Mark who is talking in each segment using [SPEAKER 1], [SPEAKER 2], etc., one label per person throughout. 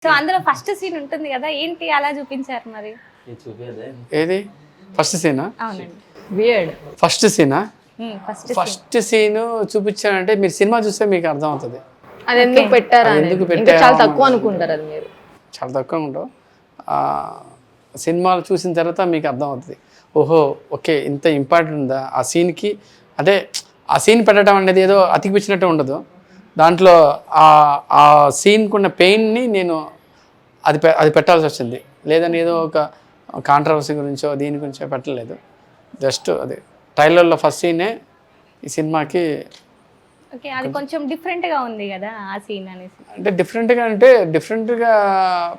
[SPEAKER 1] So అందులో first scene ఉంటుంది కదా, ఏంటి అలా చూపించారు మరి?
[SPEAKER 2] ఏది ఫస్ట్ సీనా?
[SPEAKER 1] అవునండి,
[SPEAKER 3] వియర్డ్
[SPEAKER 2] ఫస్ట్ సీనా?
[SPEAKER 1] ఫస్ట్
[SPEAKER 2] సీన్ చూపించానంటే మీరు సినిమా చూస్తే మీకు అర్థం అవుతుంది.
[SPEAKER 3] అది ఎందుకు పెట్టారా
[SPEAKER 2] అది ఎందుకు
[SPEAKER 3] ఇంకా
[SPEAKER 2] పెట్టారా
[SPEAKER 3] చాలా తక్కువ అనుకుంటారు అది మీరు.
[SPEAKER 2] చాలా తక్కువ ఉండవు. సినిమాలు చూసిన తర్వాత మీకు అర్థం అవుతుంది, ఓహో ఓకే ఇంత ఇంపార్టెంట్ ఉందా ఆ సీన్కి. అంటే ఆ సీన్ పెట్టడం అనేది ఏదో అతికిపించినట్టు ఉండదు. దాంట్లో ఆ సీన్కి ఉన్న పెయిన్ని నేను అది పెట్టాల్సి వచ్చింది. లేదని ఏదో ఒక కాంట్రవర్సీ గురించో దీని గురించో పెట్టలేదు. జస్ట్ అది ట్రైలర్లో ఫస్ట్ సీనే ఈ సినిమాకి.
[SPEAKER 1] ఓకే, అది కొంచెం డిఫరెంట్ గా ఉంది కదా ఆ సీన్ అనేసి.
[SPEAKER 2] అంటే డిఫరెంట్గా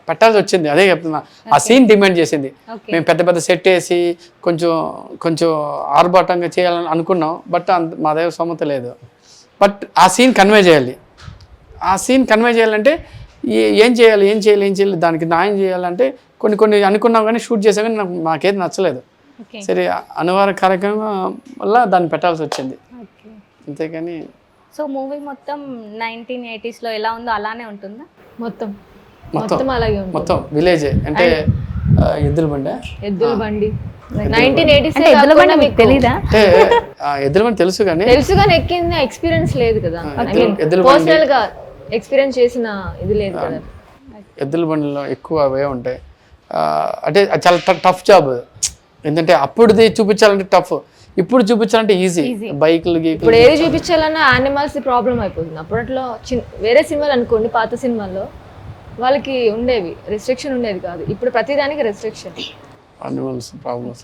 [SPEAKER 2] పెట్టాల్సి వచ్చింది. అదే చెప్తున్నా, ఆ సీన్ డిమాండ్ చేసింది. మేము పెద్ద పెద్ద సెట్ వేసి కొంచెం ఆర్భాటంగా చేయాలని అనుకున్నాం. బట్ మా దగ్గర సొమ్మత లేదు. బట్ ఆ సీన్ కన్వే చేయాలి. ఆ సీన్ కన్వే చేయాలంటే ఏం చేయాలి దానికి న్యాయం చేయాలంటే కొన్ని అనుకున్నాం కానీ షూట్ చేసాం కానీ మాకేది నచ్చలేదు. సరే అనివార్య కార్యక్రమం వల్ల దాన్ని పెట్టాల్సి వచ్చింది, అంతేకాని.
[SPEAKER 1] సో మూవీ మొత్తం 1980s లో ఎలా ఉందో అలానే ఉంటుందా?
[SPEAKER 3] మొత్తం అలాగే ఉంటుంది.
[SPEAKER 2] మొత్తం విలేజే. అంటే ఎద్దుల బండి
[SPEAKER 3] 1980s
[SPEAKER 1] తెలీదా?
[SPEAKER 2] అంటే ఎద్దుల బండి తెలుసు కానీ
[SPEAKER 3] ఎక్కిన ఎక్స్పీరియన్స్ లేదు కదా,
[SPEAKER 2] ఎద్దుల
[SPEAKER 3] పర్సనల్ గా ఎక్స్పీరియన్స్ చేసిన ఇది లేదు కదా.
[SPEAKER 2] ఎద్దుల బండిలో ఎక్కువ అవే ఉంటాయి. అంటే చాలా టఫ్ జాబ్. ఎందుకంటే అప్పుడుది చూపించాలంటే టఫ్, ఇప్పుడు చూపించాలంటే ఈజీ. బైకులు
[SPEAKER 3] ఇప్పుడు ఏది చూపించాలన్నా యానిమల్స్ ప్రాబ్లం అయిపోతుంది. అప్పట్లో వేరే సినిమాలు అనుకోండి, పాత సినిమాల్లో వాళ్ళకి ఉండేవి రెస్ట్రిక్షన్ ఉండేది కాదు. ఇప్పుడు ప్రతిదానికి రెస్ట్రిక్షన్.
[SPEAKER 2] Animals problems.